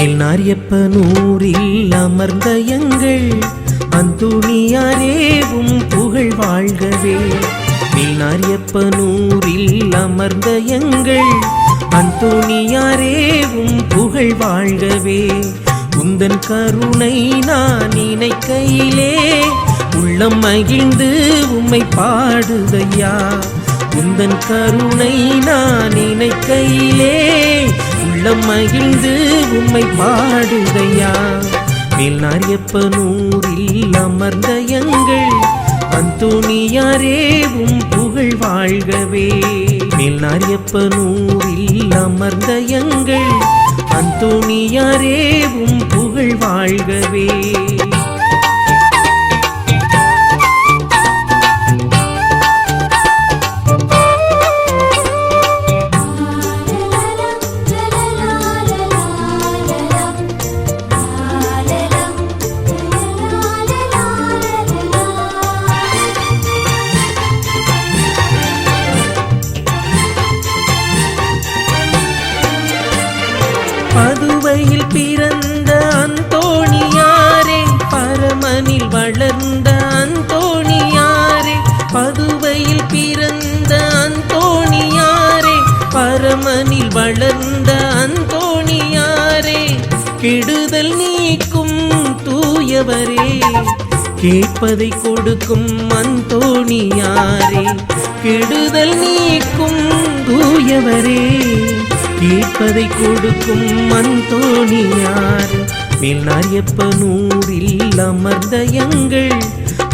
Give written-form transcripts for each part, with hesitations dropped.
மேல்நாரியப்பனூரில் அமர்ந்த எங்கள் அந்தோணியாரேவும் புகழ் வாழ்கவே. மேல்நாரியப்பனூரில் அமர்ந்த எங்கள் அந்தோணியாரேவும் புகழ் வாழ்கவே. உந்தன் கருணை நான் நினைக்கையிலே உள்ளம் மகிழ்ந்து உம்மை பாடுதையா. உந்தன் கருணை நான் நினைக்கையிலே உள்ளம் மகிழ்ந்து உம்மை பாடுதையா. மேல்நாரியப்பனூரில் அமர்ந்த எங்கள் அந்தோணியாரேவும் புகழ் வாழ்கவே. மேல்நாரியப்பனூரில் அமர்ந்த எங்கள் அந்தோணியாரேவும் புகழ் வாழ்கவே. பதுவையில் பிறந்த அந்தோணியாரே, பரமனில் வளர்ந்த அந்தோணியாரே. பதுவையில் பிறந்த அந்தோணியாரே, பரமனில் வளர்ந்த அந்தோணியாரே. கெடுதல் நீக்கும் தூயவரே, கேட்பதை கொடுக்கும் அந்தோணியாரே. கெடுதல் நீக்கும் தூயவரே, கேட்பதை கொடுக்கும் அந்தோணியார். மேல்நாரியப்பனூரில் அமர்ந்த எங்கள்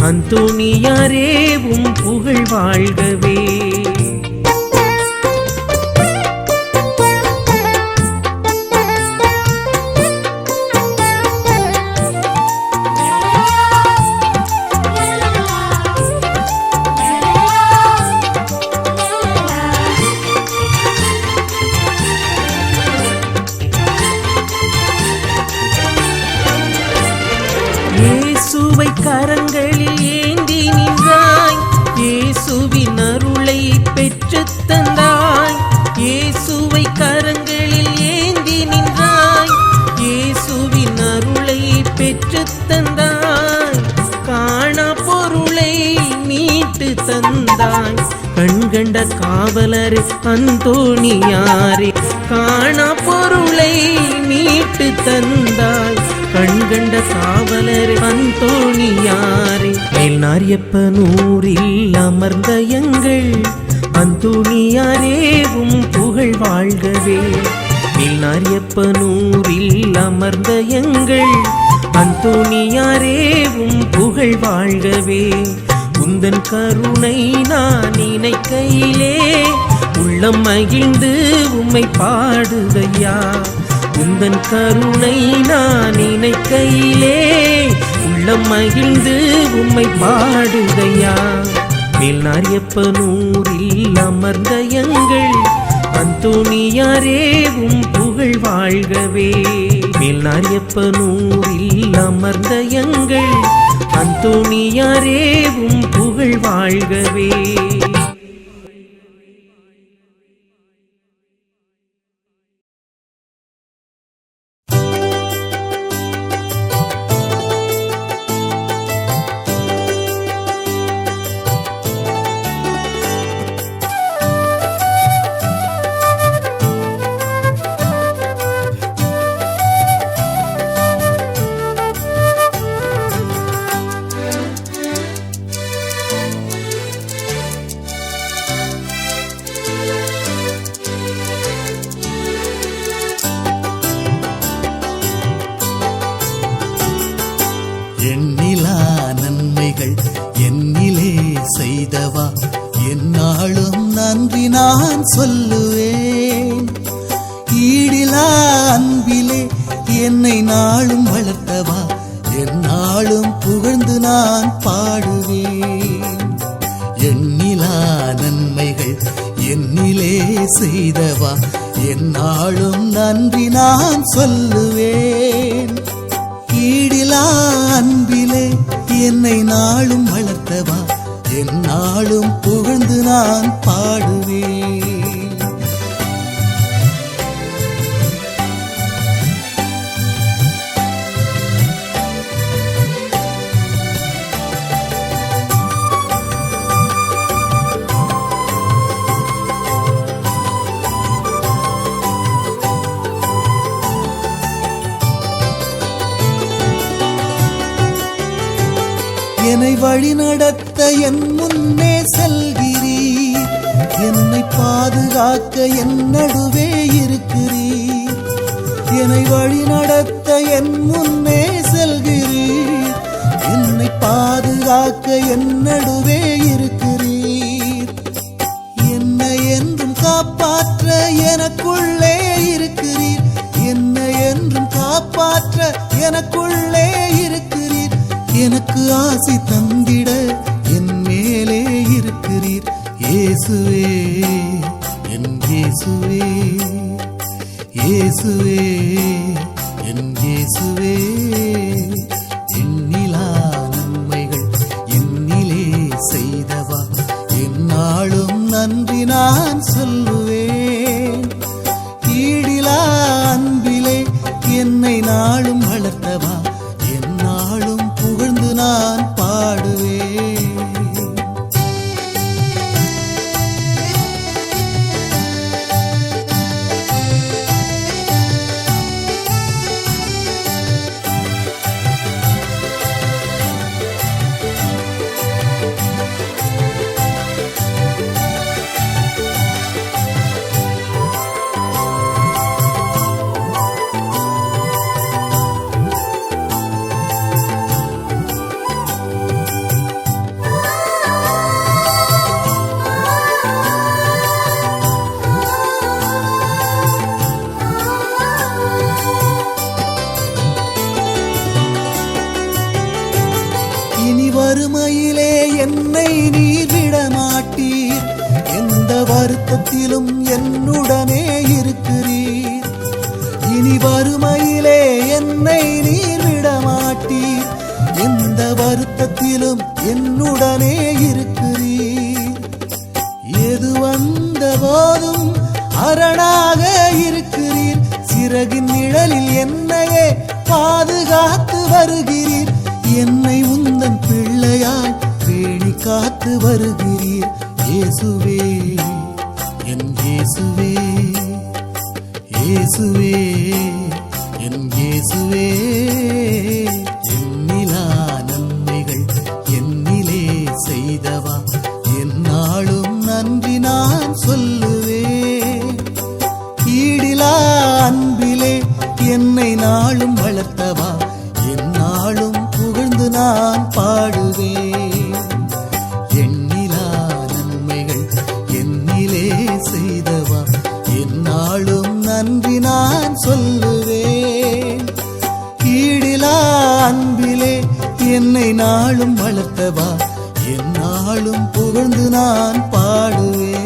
அந்தோணியாரேவும் புகழ் வாழ்கவே. இயேசுவை கரங்களில் ஏந்தி நின்றாய், இயேசுவின் அருளை பெற்றுத் தந்தாய். இயேசுவை கரங்களில் ஏந்தி நின்றாய், இயேசுவின் அருளை பெற்றுத் தந்தாய். காணா பொருளை மீட்டு தந்தாய், கண்கண்ட காவலர் அந்தோணியாரே. காணா பொருளை மீட்டு தந்தாய், கண்கண்ட காவலர் அந்தோணியாரே. மேல்நாரியப்பனூரில் அமர்ந்த எங்கள் அந்தோணியாரேவும் புகழ் வாழ்கவே. மேல்நாரியப்பனூரில் அமர்ந்த எங்கள் அந்தோணியாரேவும் புகழ் வாழ்கவே. உந்தன் கருணை நான் நினைக்கையிலே உள்ளம் மகிழ்ந்து உம்மை பாடுதையா. உந்தன் கருணை நான் நினைக்கையிலே உள்ளம் மகிழ்ந்து உம்மை பாடுதையா. மேல்நாரியப்பனூரில் அமர்ந்த எங்கள் அந்தோணியாரேவும் புகழ் வாழ்கவே. மேல்நாரியப்பனூரில் அமர்ந்த எங்கள் அந்தோணியாரேவும் புகழ் வாழ்கவே. எண்ணிலா நன்மைகள் என்னிலே செய்தவா, என்னாலும் நன்றி நான் சொல்லுவேன். ஈடிலா அன்பிலே என்னை நாளும் வளர்த்தவா, என்னாலும் புகழ்ந்து நான் பாடுவேன். எண்ணிலா நன்மைகள் என்னிலே செய்தவா, என்னாலும் நன்றி நான் சொல்லுவேன். ஈடிலா அன்பிலே என்னை நாளும் வளர்த்தவா, என்னாலும் புகழ்ந்து நான் பாடுவேன். வழிநடத்த என் முன்னே செல்கிறீர், என்னை பாதுகாக்க என் நடுவே இருக்கிறீர். என்னை வழிநடத்த என் முன்னே செல்கிறீர், என்னை பாதுகாக்க என் நடுவே இருக்கிறீர். என்னை என்றும் காப்பாற்ற எனக்குள்ளே இருக்கிறீர், என்னை என்றும் காப்பாற்ற எனக்குள்ளே இருக்கிறீர். எனக்கு ஆசி தந்திட என் மேலே இருக்கிறீர். இயேசுவே என் இயேசுவே, இயேசுவே என் இயேசுவே. எண்ணிலா நன்மைகள் என்னிலே செய்தவா, என்னாலும் நன்றி நான் சொல்லுவேன். ஈடிலா அன்பிலே என்னை நாளும் வளர்த்தவா, என்னாலும் புகழ்ந்து நான் பாடுவேன். இனி வறுமையிலே என்னை நீர் விடமாட்டீர், எந்த வருத்தத்திலும் என்னுடனே இருக்கிறீர். இனி வறுமையிலே என்னை நீர் விடமாட்டீர், எந்த வருத்தத்திலும் என்னுடனே இருக்கிறீர். எது வந்த போதும் அரணாக இருக்கிறீர், சிறகின் நிழலில் என்னையே பாதுகாத்து வருகிறீர். என்னை உந்தன் பிள்ளையாய் பேணி காத்து வருகிறீர். இயேசுவே என் இயேசுவே, இயேசுவே என் இயேசுவே. எண்ணிலா நன்மைகள் என்னிலே செய்தவா, என்னாலும் நன்றி நான் சொல்லுவேன். ஈடிலா அன்பிலே என்னை நாளும் வளர்த்தவா, என்னாலும் புகழ்ந்து நான் பாடுவேன். எண்ணிலா நன்மைகள் என்னிலே செய்தவா, என்னாலும் நன்றி நான் சொல்லுவேன். ஈடிலா அன்பிலே என்னை நாளும் வளர்த்தவா, என்னாலும் புகழ்ந்து நான் பாடுவேன்.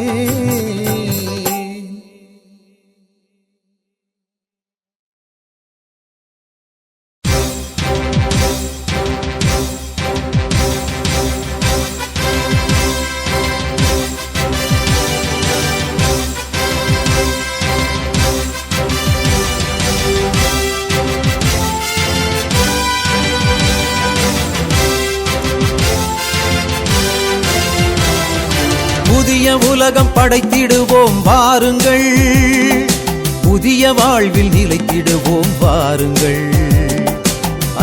புதிய உலகம் படைத்திடுவோம் வாருங்கள், புதிய வாழ்வில் நிலைத்திடுவோம் வாருங்கள்.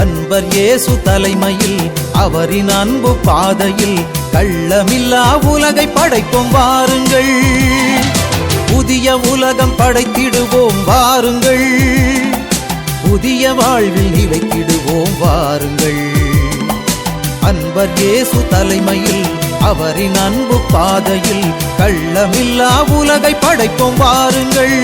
அன்பர் இயேசு தலைமையில் அவரின் அன்பு பாதையில் கள்ளமில்லா உலகை படைப்போம் வாருங்கள். புதிய உலகம் படைத்திடுவோம் வாருங்கள், புதிய வாழ்வில் நிலைத்திடுவோம் வாருங்கள். அன்பர் இயேசு தலைமையில் அவரின் அன்பு பாதையில் கள்ளமில்லா உலகை படைப்போம் வாருங்கள்.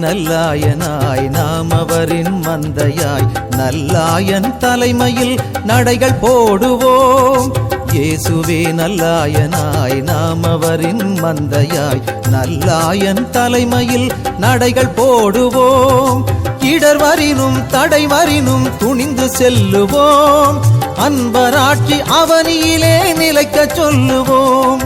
நல்லாயனாய் நாம் அவரின் மந்தையாய் நல்லாயன் தலைமையில் நடைகள் போடுவோம். இயேசுவே நல்லாயனாய் நாம் அவரின் மந்தையாய் நல்லாயன் தலைமையில் நடைகள் போடுவோம். இடர் வரினும் தடை வரினும் துணிந்து செல்லுவோம். அன்பராட்சி அவனியிலே நிலைக்க சொல்லுவோம்.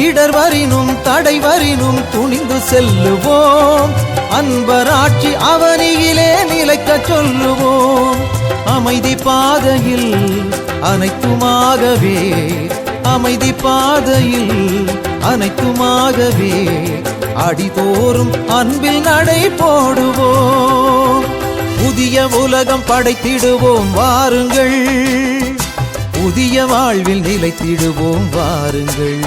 இடர்வரினும் தடைவரினும் துணிந்து செல்லுவோம். அன்பராட்சி அவனியிலே நிலைக்கச் சொல்லுவோம். அமைதி பாதையில் அனைத்துமாகவே, அமைதி பாதையில் அனைத்துமாகவே அடிதோறும் அன்பில் நடை போடுவோம். புதிய உலகம் படைத்திடுவோம் வாருங்கள், புதிய வாழ்வில் நிலைத்திடுவோம் வாருங்கள்.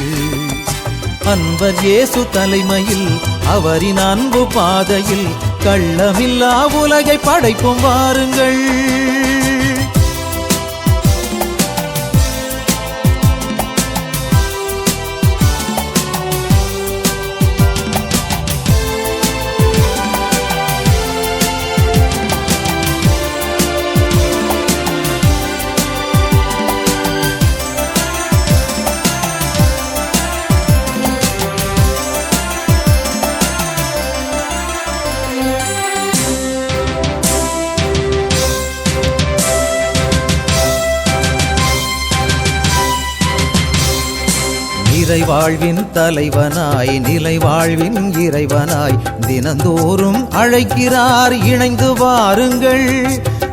அன்பர் இயேசு தலைமையில் அவரின் அன்பு பாதையில் கள்ளமில்லா உலகை படைப்போம் வாருங்கள். நிறைவாழ்வின் தலைவனாய் நிலை வாழ்வின் இறைவனாய் தினந்தோறும் அழைக்கிறார் இணைந்து வாருங்கள்.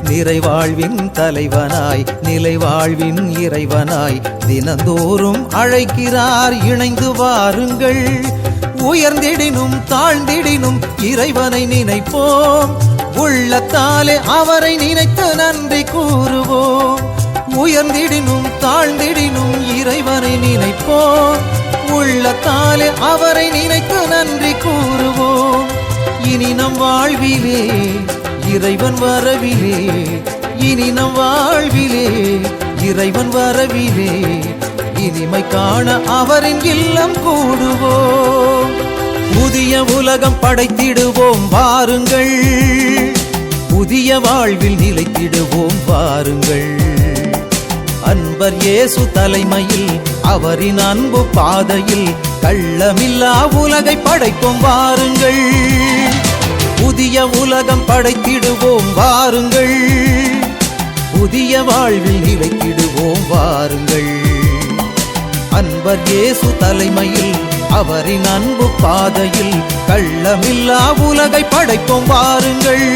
நிறைவாழ்வின் தலைவனாய் நிலை வாழ்வின் இறைவனாய் தினந்தோறும் அழைக்கிறார் இணைந்து வாருங்கள். உயர்ந்திடினும் தாழ்ந்திடினும் இறைவனை நினைப்போம், உள்ளத்தாலே அவரை நினைத்து நன்றி கூறுவோம். உயர்ந்திடினும் தாழ்ந்திடினும் இறைவனை நினைப்போம், உள்ளத்தாலே அவரை நினைத்து நன்றி கூறுவோம். இனி நம் வாழ்விலே இறைவன் வரவிலே, இனி நம் வாழ்விலே இறைவன் வரவிலே இனிமை காண அவரின் இல்லம் கூடுவோம். புதிய உலகம் படைத்திடுவோம் வாருங்கள், புதிய வாழ்வில் நிலைத்திடுவோம் வாருங்கள். அன்பர் இயேசு தலைமையில் அவரின் அன்பு பாதையில் கள்ளமில்லா உலகை படைப்போம் வாருங்கள். புதிய உலகம் படைத்திடுவோம் வாருங்கள், புதிய வாழ்வில் நிலைத்திடுவோம் வாருங்கள். அன்பர் இயேசு தலைமையில் அவரின் அன்பு பாதையில் கள்ளமில்லா உலகை படைப்போம் வாருங்கள்.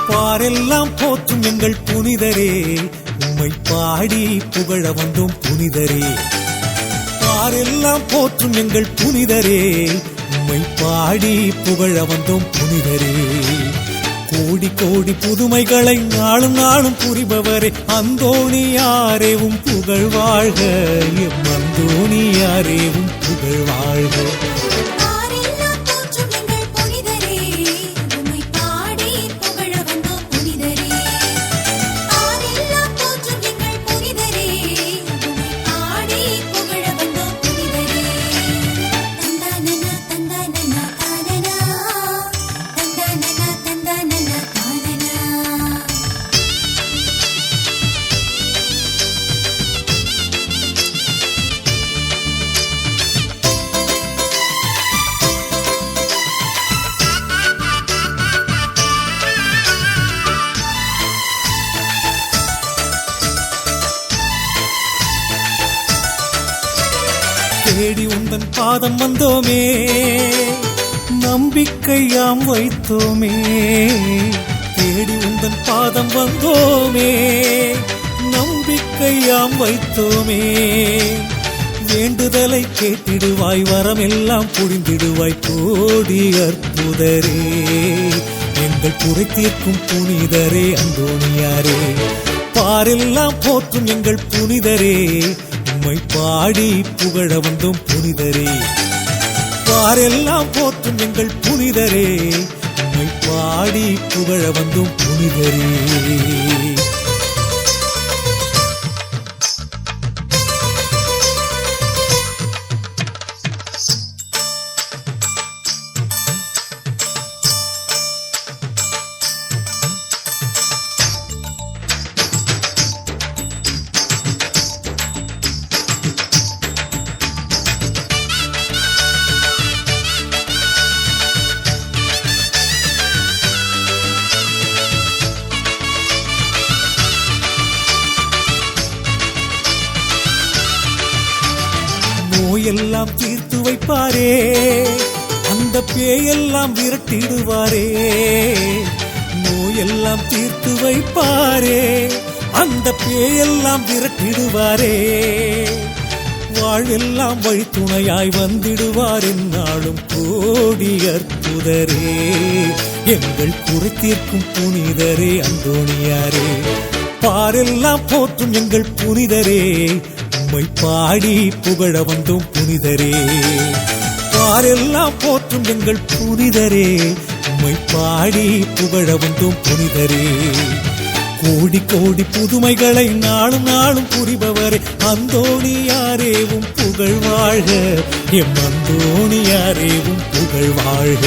பாரெல்லாம் போற்றும் எங்கள் புனிதரே, உம்மை பாடி புகழ வந்தோம் புனிதரே. பாரெல்லாம் போற்றும் எங்கள் புனிதரே, உம்மை பாடி புகழ வந்தோம் புனிதரே. கோடி கோடி புதுமைகளை நாளும் நாளும் புரிபவரே, அந்தோணியாரேவும் புகழ் வாழ்க, எம் அந்தோணியாரேவும் புகழ் வாழ்க. தேடி உந்தன் பாதம் வந்தோமே, நம்பிக்கையாம் வைத்தோமே. தேடி உந்தன் பாதம் வந்தோமே, நம்பிக்கையாம் வைத்தோமே. வேண்டுதலை கேட்டிடுவாய், வரமெல்லாம் புரிந்திடுவாய் கோடி அற்புதரே. எங்கள் குறை தீர்க்கும் புனிதரே அந்தோணியாரே. பாரெல்லாம் போற்றும் எங்கள் புனிதரே, உம்மை பாடி புகழ வந்தோம் புனிதரே. பாரெல்லாம் போற்றும் எங்கள் புனிதரே, உம்மை பாடி புகழ வந்தோம் புனிதரே. நோயெல்லாம் தீர்த்து வைப்பாரே, அந்த பேயெல்லாம் விரட்டிடுவாரே. நோயெல்லாம் தீர்த்து வைப்பாரே, அந்த பேயெல்லாம் விரட்டிடுவாரே. வாழ்வெல்லாம் வழித்துணையாய் வந்திடுவார் என்னாலும் கோடி அற்புதரே. எங்கள் குறை தீர்க்கும் புனிதரே அந்தோணியாரே. பாரெல்லாம் போற்றும் எங்கள் புனிதரே, உம்மை பாடி புகழ வந்தோம் புனிதரே. பாரெல்லாம் போற்றும் எங்கள் புனிதரே, உம்மை பாடி புகழ வந்தோம் புனிதரே. கோடி கோடி புதுமைகளை நாளும் நாளும் புரிபவரே அந்தோணியாரேவும் புகழ் வாழ்க, எம் அந்தோணியாரேவும் புகழ் வாழ்க.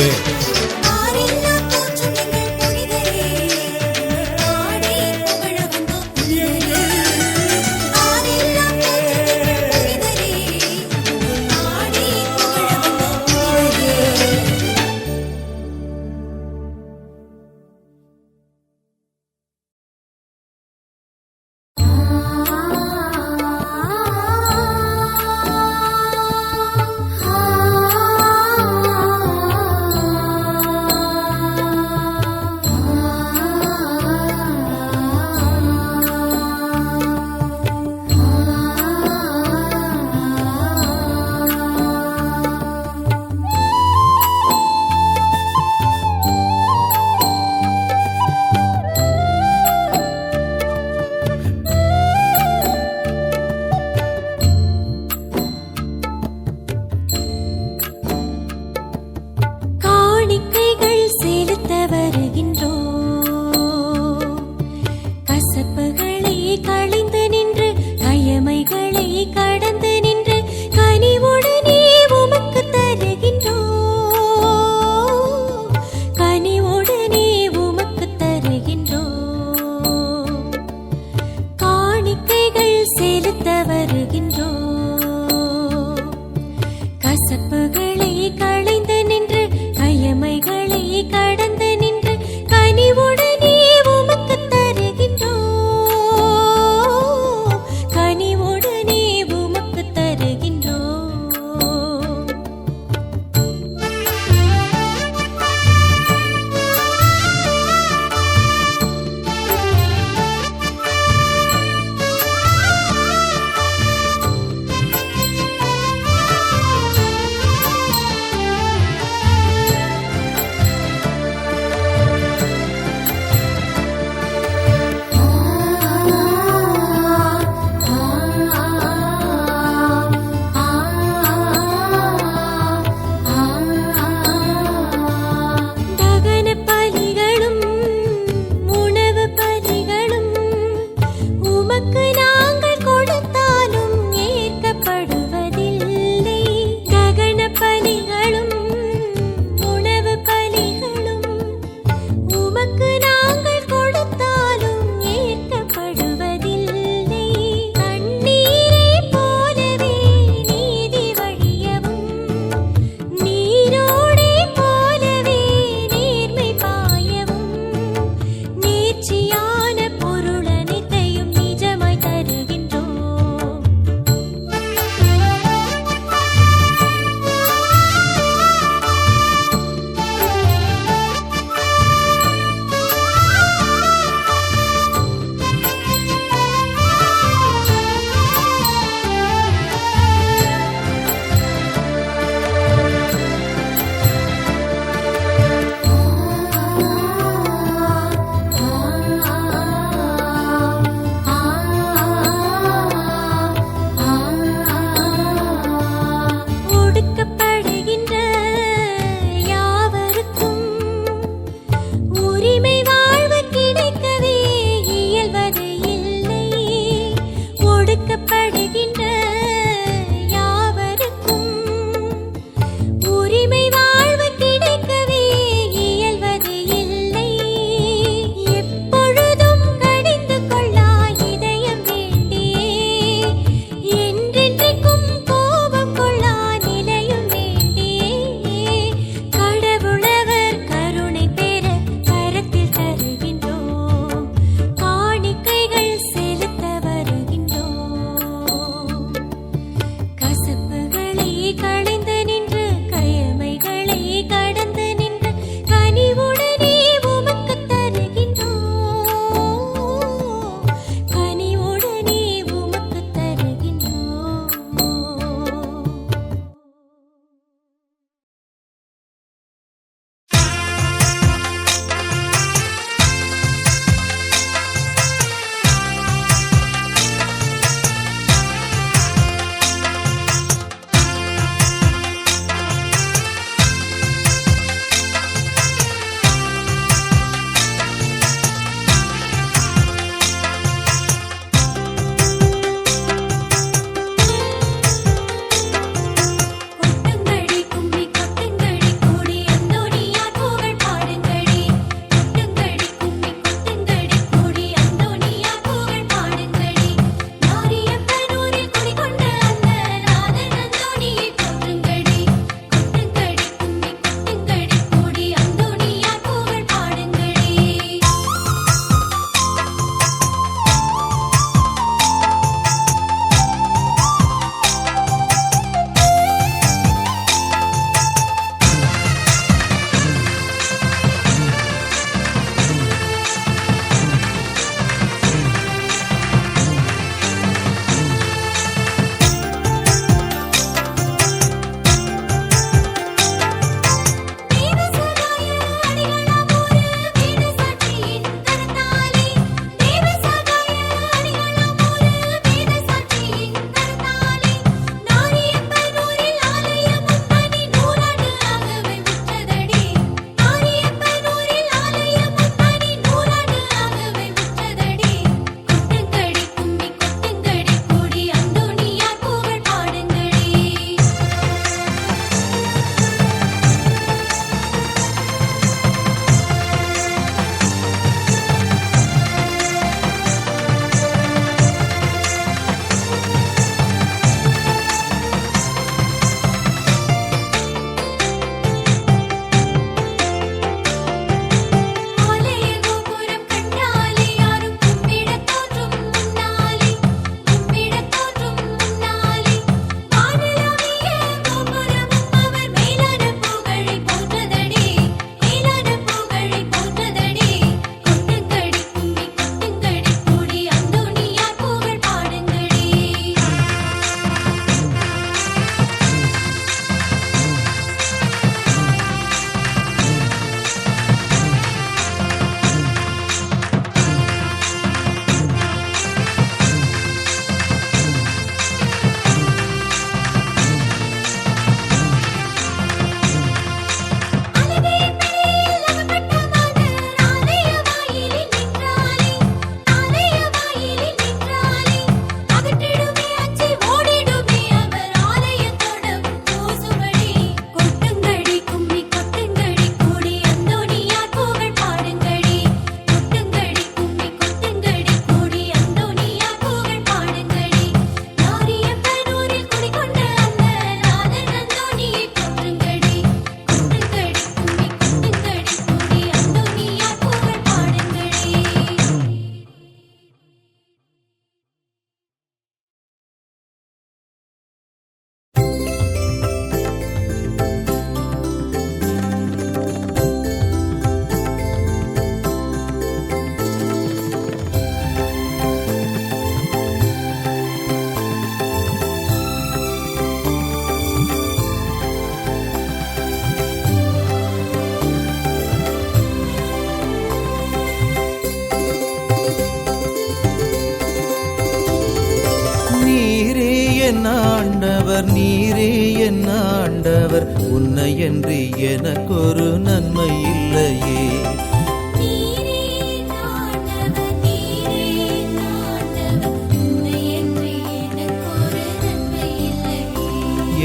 என் ஆண்டவர் நீரே என் ஆண்டவர் உன்னையன்றி எனக்கொரு நன்மை இல்லையே.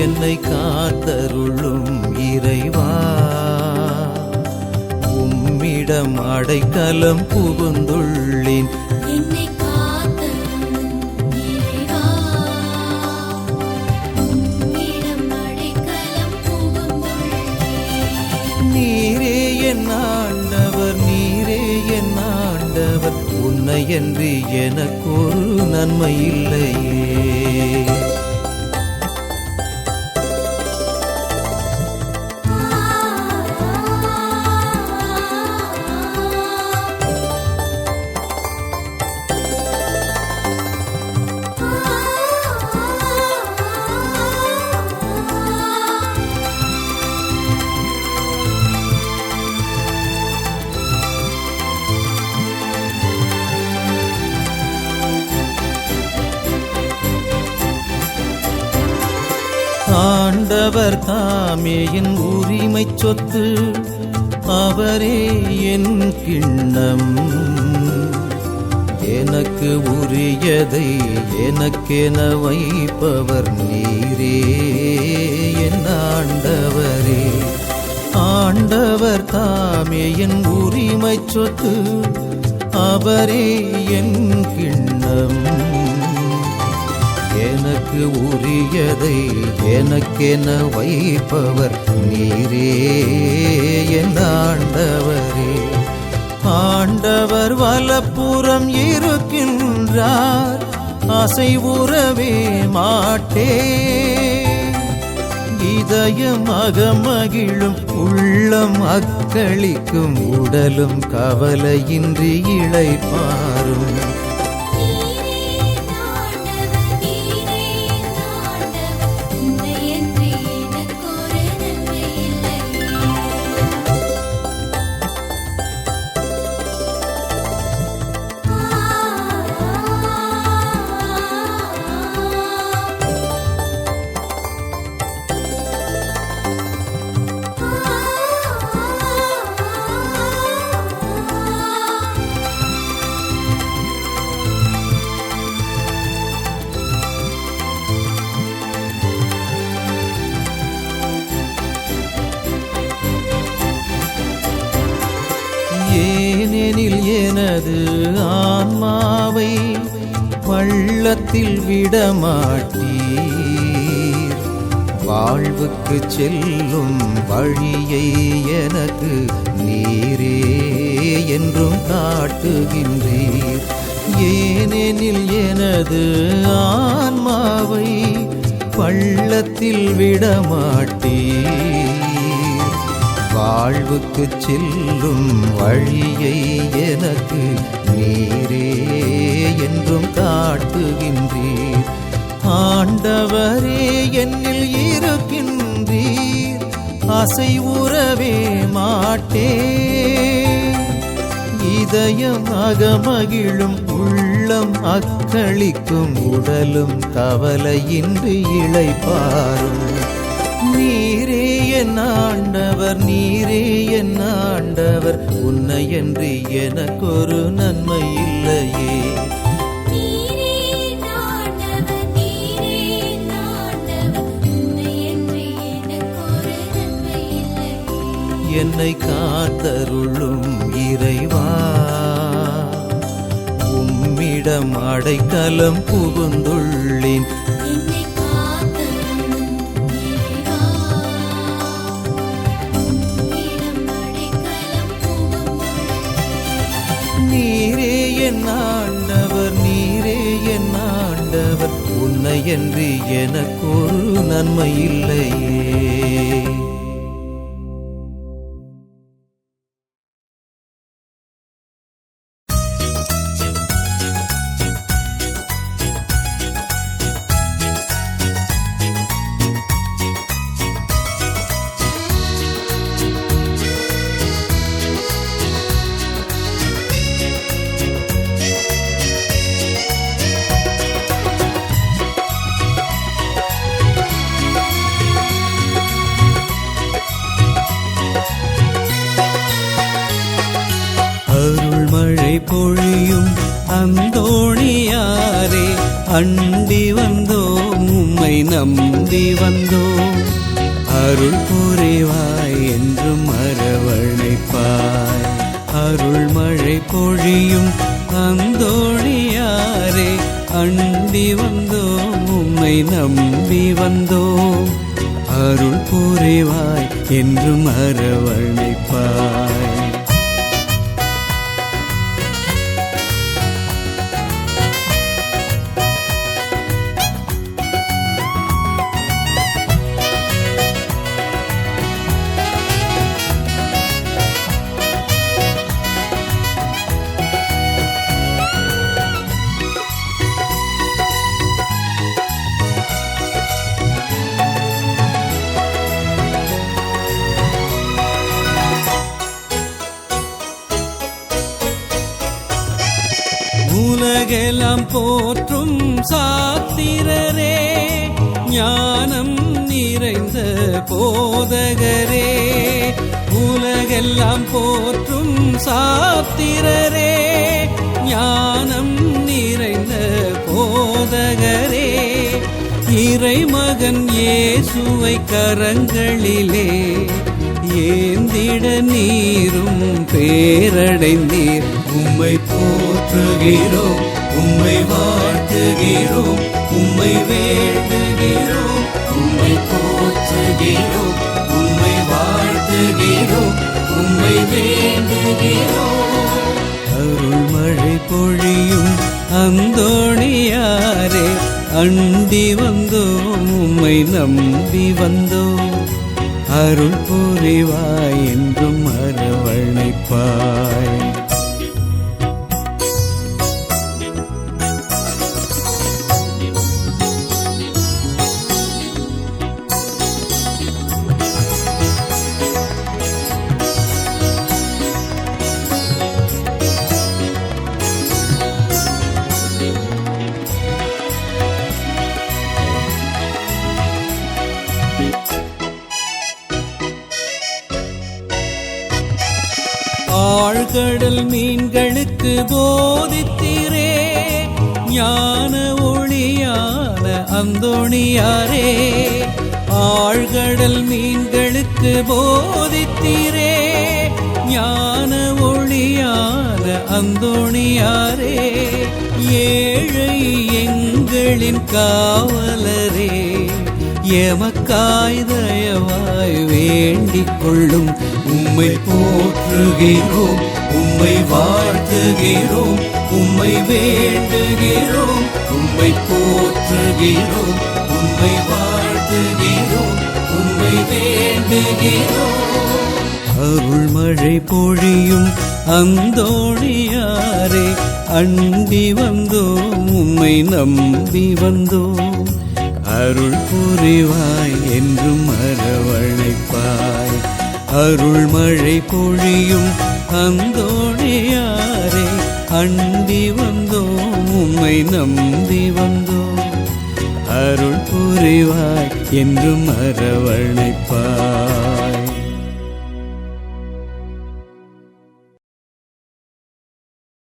என்னை காத்தருளும் இறைவா உம்மிடம் அடைக்கலம் புகுந்துள்ளேன். நீரே என் ஆண்டவர் நீரே என் ஆண்டவர் உன்னையன்றி எனக்கொரு நன்மை இல்லையே. ஆண்டவர் தாமே என் உரிமை சொத்து அவரே என் கிண்ணம். எனக்கு உரியதை எனக்கென வைப்பவர் நீரே என் ஆண்டவரே. ஆண்டவர் தாமே என் உரிமை சொத்து அவரே என் கிண்ணம். எனக்கு உரியதை எனக்கென வைப்பவர் நீரே என் ஆண்டவரே. ஆண்டவர் வலப்புறம் இருக்கின்றார் அசைவுறவே மாட்டே. இதயம் அகமகிழும் உள்ளம் அக்களிக்கும் உடலும் கவலையின்றி இளைப்பாரும். ஏனெனில் எனது ஆன்மாவை பள்ளத்தில் விடமாட்டீர். வாழ்வுக்கு செல்லும் வழியை எனக்கு நீரே என்றும் காட்டுகின்றீர். ஏனெனில் எனது ஆன்மாவை பள்ளத்தில் விடமாட்டீர். வாழ்வுக்கு செல்லும் வழியை எனக்கு நீரே என்றும் காட்டுகின்றீர். ஆண்டவரே என்னில் இருக்கின்றீர் அசைவுறவே மாட்டே. இதயம் அகமகிழும் உள்ளம் அக்களிக்கும் உடலும் கவலையின்றி இளைப்பாரும். நீரே என் ஆண்டவர் நீரே என் ஆண்டவர் உன்னையன்றி எனக்கொரு நன்மை இல்லையே. என்னை காத்தருளும் இறைவா உம்மிடம் அடைக்கலம் புகுந்துள்ளேன். நீரே என் ஆண்டவர் நீரே என் ஆண்டவர் உன்னையன்றி எனக்கொரு நன்மை இல்லையே. பொழியும் அந்தோணியாரே அண்டி வந்தோம் உம்மை நம்பி வந்தோம் அருள் புரிவாய் என்றும் அரவணைப்பாய் அருள் மழை பொழியும் அந்தோணியாரே அண்டி வந்தோம் உம்மை நம்பி வந்தோம் அருள் புரிவாய் என்றும் அரவணைப்பாய் உலகெல்லாம் போற்றும் சாத்திரரே ஞானம் நிறைந்த போதகரே உலகெல்லாம் போற்றும் சாத்திரரே ஞானம் நிறைந்த போதகரே இறைமகன் இயேசுவை கரங்களிலே ஏந்திட நீரும் பேரடைந்தீர் உம்மை போற்றுகிறோம் உம்மை வாழ்த்துகிறோம் உம்மை வேண்டுகிறோம் உம்மை போற்றுகிறோம் உம்மை வாழ்த்துகிறோம் உம்மை வேண்டுகிறோம் அருள் மழை பொழியும் அந்தோணியாரே அண்டி வந்தோம் உம்மை நம்பி வந்தோம் அருள் புரிவாய் என்றும் அரவணைப்பாய் ஆழ்கடல் மீன்களுக்கு போதித்தீரே ஞான ஒளியான அந்தோணியாரே ஆழ்கடல் மீன்களுக்கு போதித்தீரே ஞான ஒளியான அந்தோணியாரே ஏழை எங்களின் காவலரே எமக்காய் தயவாய் வேண்டிக் கொள்ளும் உம்மை போற்றுகிறோம் உம்மை வாழ்த்துகிறோம் உம்மை வேண்டுகிறோம் உம்மை போற்றுகிறோம் உம்மை வாழ்த்துகிறோம் உம்மை வேண்டுகிறோம் அருள் மழை பொழியும் அந்தோணியாரே அண்டி வந்தோம் உம்மை நம்பி வந்தோம் அருள் புரிவாய் என்றும் அரவணைப்பாய் அருள் மழை பொழியும் அந்தோணியாரே அண்டி வந்தோம் உம்மை நம்பி வந்தோம் அருள் புரிவாய் என்றும் அரவணைப்பாய்